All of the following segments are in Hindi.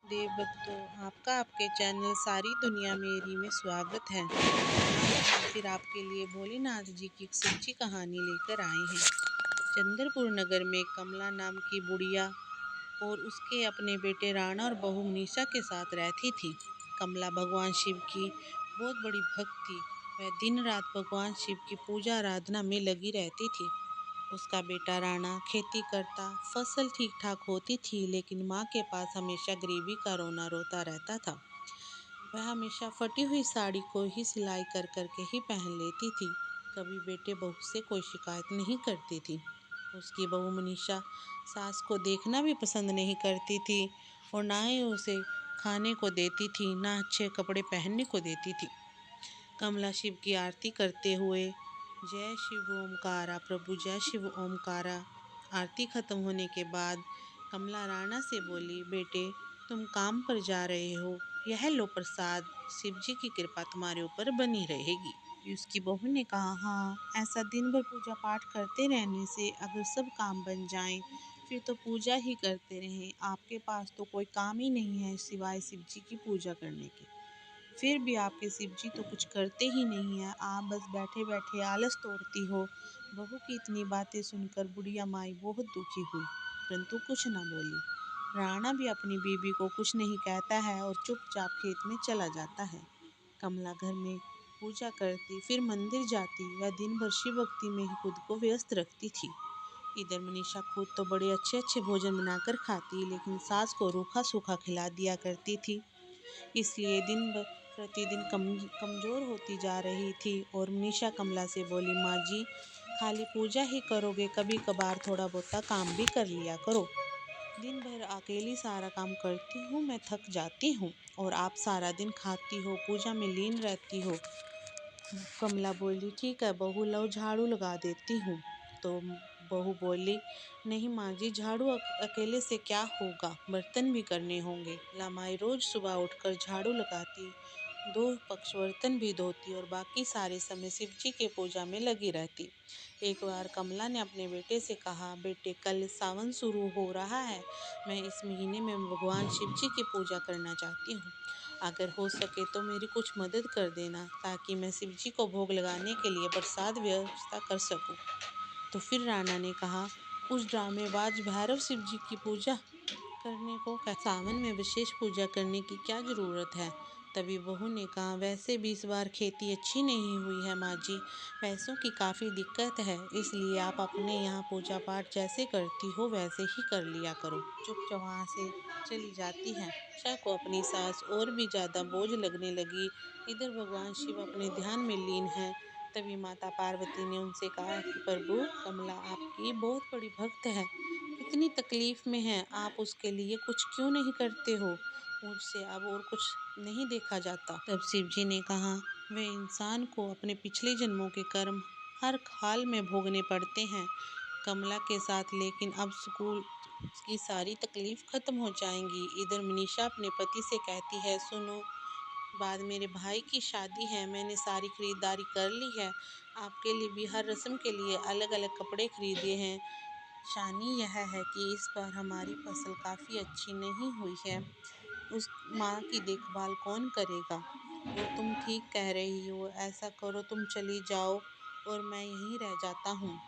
देव भक्तों, आपका आपके चैनल सारी दुनिया मेरी में स्वागत है। आज हम फिर आपके लिए भोलेनाथ जी की एक सच्ची कहानी लेकर आए हैं। चंद्रपुर नगर में कमला नाम की बुढ़िया और उसके अपने बेटे राणा और बहू मनीषा के साथ रहती थी। कमला भगवान शिव की बहुत बड़ी भक्त थी। वह दिन रात भगवान शिव की पूजा आराधना में लगी रहती थी। उसका बेटा राणा खेती करता, फसल ठीक ठाक होती थी, लेकिन माँ के पास हमेशा गरीबी का रोना रोता रहता था। वह हमेशा फटी हुई साड़ी को ही सिलाई कर करके ही पहन लेती थी। कभी बेटे बहू से कोई शिकायत नहीं करती थी। उसकी बहू मनीषा सास को देखना भी पसंद नहीं करती थी और ना ही उसे खाने को देती थी, ना अच्छे कपड़े पहनने को देती थी। कमला शिव की आरती करते हुए जय शिव ओमकारा प्रभु जय शिव ओमकारा आरती खत्म होने के बाद कमला राणा से बोली, बेटे तुम काम पर जा रहे हो, यह लो प्रसाद, शिव जी की कृपा तुम्हारे ऊपर बनी रहेगी। उसकी बहू ने कहा, हाँ, ऐसा दिन भर पूजा पाठ करते रहने से अगर सब काम बन जाएं, फिर तो पूजा ही करते रहें। आपके पास तो कोई काम ही नहीं है सिवाय शिव जी की पूजा करने के। फिर भी आपके शिव जी तो कुछ करते ही नहीं है, आप बस बैठे बैठे आलस तोड़ती हो। बहू की इतनी बातें सुनकर बुढ़िया माई बहुत दुखी हुई, परंतु कुछ न बोली। राणा भी अपनी बीबी को कुछ नहीं कहता है और चुपचाप खेत में चला जाता है। कमला घर में पूजा करती, फिर मंदिर जाती। वह दिन भर शिव भक्ति में ही खुद को व्यस्त रखती थी। इधर मनीषा खुद तो बड़े अच्छे अच्छे भोजन बनाकर खाती, लेकिन सास को रूखा सूखा खिला दिया करती थी। इसलिए दिन प्रतिदिन कमज़ोर होती जा रही थी। और मनीषा कमला से बोली, माँ जी, खाली पूजा ही करोगे, कभी कभार थोड़ा बहुत काम भी कर लिया करो। दिन भर अकेली सारा काम करती हूँ, मैं थक जाती हूँ, और आप सारा दिन खाती हो, पूजा में लीन रहती हो। कमला बोली, ठीक है बहू, लो झाड़ू लगा देती हूँ। तो बहू बोली, नहीं माँ जी, झाड़ू अकेले से क्या होगा, बर्तन भी करने होंगे। लामाई रोज सुबह उठकर झाड़ू लगाती, दो पक्ष बर्तन भी धोती और बाकी सारे समय शिव जी की पूजा में लगी रहती। एक बार कमला ने अपने बेटे से कहा, बेटे कल सावन शुरू हो रहा है, मैं इस महीने में भगवान शिव जी की पूजा करना चाहती हूँ। अगर हो सके तो मेरी कुछ मदद कर देना, ताकि मैं शिव जी को भोग लगाने के लिए प्रसाद व्यवस्था कर सकूं। तो फिर राणा ने कहा, उस ड्रामेबाज भैरव शिव जी की पूजा करने को सावन में विशेष पूजा करने की क्या ज़रूरत है। तभी बहू ने कहा, वैसे भी इस बार खेती अच्छी नहीं हुई है माँ जी, पैसों की काफ़ी दिक्कत है, इसलिए आप अपने यहाँ पूजा पाठ जैसे करती हो वैसे ही कर लिया करो। चुपचाप वहाँ से चली जाती है। आशा को अपनी सास और भी ज़्यादा बोझ लगने लगी। इधर भगवान शिव अपने ध्यान में लीन है। तभी माता पार्वती ने उनसे कहा कि प्रभु, कमला आपकी बहुत बड़ी भक्त है, कितनी तकलीफ में है, आप उसके लिए कुछ क्यों नहीं करते हो, मुझसे अब और कुछ नहीं देखा जाता। तब शिव जी ने कहा, वे इंसान को अपने पिछले जन्मों के कर्म हर हाल में भोगने पड़ते हैं कमला के साथ, लेकिन अब स्कूल की सारी तकलीफ खत्म हो जाएंगी। इधर मनीषा अपने पति से कहती है, सुनो, बाद मेरे भाई की शादी है, मैंने सारी खरीदारी कर ली है, आपके लिए भी हर रस्म के लिए अलग अलग कपड़े खरीदे हैं। शानी यह है कि इस बार हमारी फसल काफ़ी अच्छी नहीं हुई है, उस माँ की देखभाल कौन करेगा। और तुम ठीक कह रही हो, ऐसा करो तुम चली जाओ और मैं यहीं रह जाता हूँ।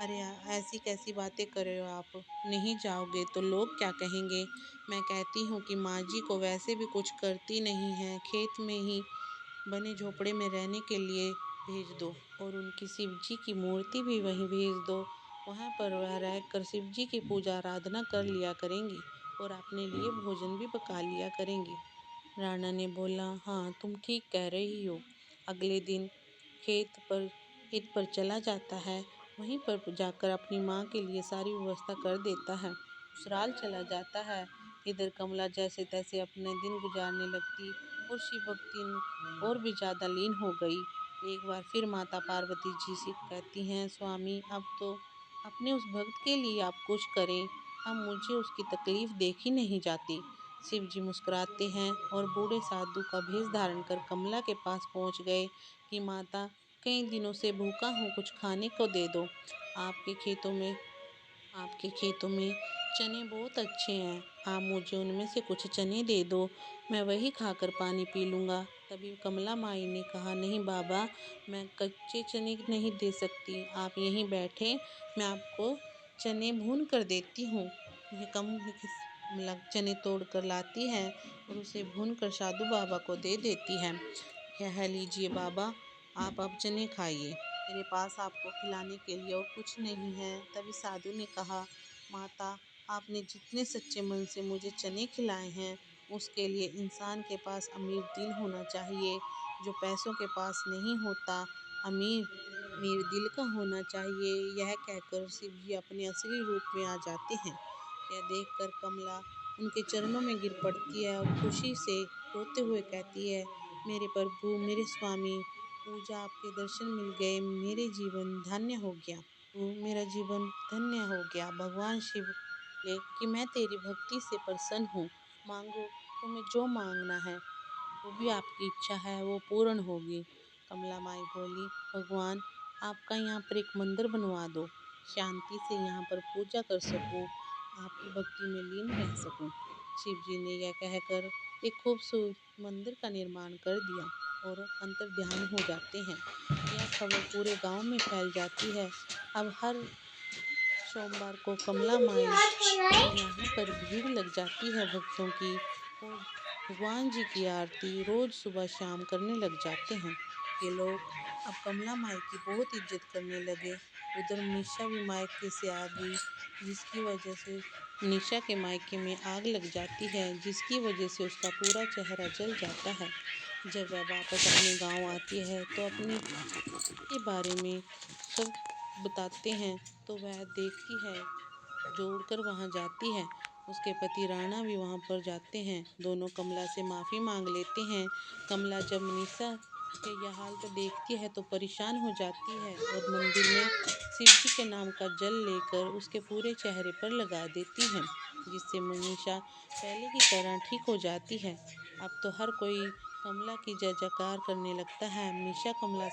अरे ऐसी कैसी बातें कर रहे हो आप, नहीं जाओगे तो लोग क्या कहेंगे। मैं कहती हूँ कि माँ जी को वैसे भी कुछ करती नहीं है, खेत में ही बने झोपड़े में रहने के लिए भेज दो, और उनकी शिव जी की मूर्ति भी वहीं भेज दो। वहाँ पर वह रहकर शिव जी की पूजा आराधना कर लिया करेंगी और अपने लिए भोजन भी पका लिया करेंगी। राणा ने बोला, हाँ तुम ठीक कह रही हो। अगले दिन खेत पर चला जाता है, वहीं पर जाकर अपनी माँ के लिए सारी व्यवस्था कर देता है, ससुराल चला जाता है। इधर कमला जैसे तैसे अपने दिन गुजारने लगती और शिव भक्ति और भी ज़्यादा लीन हो गई। एक बार फिर माता पार्वती जी से कहती हैं, स्वामी अब तो अपने उस भक्त के लिए आप कुछ करें, अब मुझे उसकी तकलीफ देखी नहीं जाती। शिव जी मुस्कुराते हैं और बूढ़े साधु का भेष धारण कर कमला के पास पहुंच गए कि माता, कई दिनों से भूखा हूँ, कुछ खाने को दे दो। आपके खेतों में आपके खेतों में चने बहुत अच्छे हैं, आप मुझे उनमें से कुछ चने दे दो, मैं वही खाकर पानी पी लूँगा। तभी कमला माई ने कहा, नहीं बाबा, मैं कच्चे चने नहीं दे सकती, आप यहीं बैठें, मैं आपको चने भून कर देती हूँ। यह कमला चने तोड़ कर लाती है और उसे भून कर साधु बाबा को दे देती है। यह लीजिए बाबा, आप अब चने खाइए, मेरे पास आपको खिलाने के लिए और कुछ नहीं है। तभी साधु ने कहा, माता, आपने जितने सच्चे मन से मुझे चने खिलाए हैं, उसके लिए इंसान के पास अमीर दिल होना चाहिए, जो पैसों के पास नहीं होता। अमीर दिल का होना चाहिए। यह कहकर शिव जी अपने असली रूप में आ जाते हैं। यह देखकर कमला उनके चरणों में गिर पड़ती है और खुशी से रोते हुए कहती है, मेरे प्रभु, मेरे स्वामी, पूजा आपके दर्शन मिल गए, मेरे जीवन धन्य हो गया। मेरा जीवन धन्य हो गया। भगवान शिव बोले कि मैं तेरी भक्ति से प्रसन्न हूँ, मांगो, तुम्हें जो मांगना है, जो भी आपकी इच्छा है वो पूर्ण होगी। कमला माई बोली, भगवान, आपका यहाँ पर एक मंदिर बनवा दो, शांति से यहाँ पर पूजा कर सकूँ, आपकी भक्ति में लीन रह सकूँ। शिव जी ने यह कहकर एक खूबसूरत मंदिर का निर्माण कर दिया और अंतर्ध्यान हो जाते हैं। यह खबर पूरे गांव में फैल जाती है। अब हर सोमवार को कमला माई यहाँ पर भीड़ लग जाती है भक्तों की, और भगवान जी की आरती रोज सुबह शाम करने लग जाते हैं। ये लोग अब कमला माई की बहुत इज्जत करने लगे। उधर निशा भी मायके से आ गई, जिसकी वजह से निशा के मायके में आग लग जाती है, जिसकी वजह से उसका पूरा चेहरा जल जाता है। जब वह वापस अपने गांव आती है तो अपने के बारे में सब बताते हैं, तो वह देखती है, दौड़कर वहां जाती है। उसके पति राणा भी वहां पर जाते हैं। दोनों कमला से माफ़ी मांग लेते हैं। कमला जब निशा के यह हालत देखती है तो परेशान हो जाती है और मंदिर में शिव जी के नाम का जल लेकर उसके पूरे चेहरे पर लगा देती है, जिससे मनीषा पहले की तरह ठीक हो जाती है। अब तो हर कोई कमला की जय जयकार करने लगता है। निशा कमला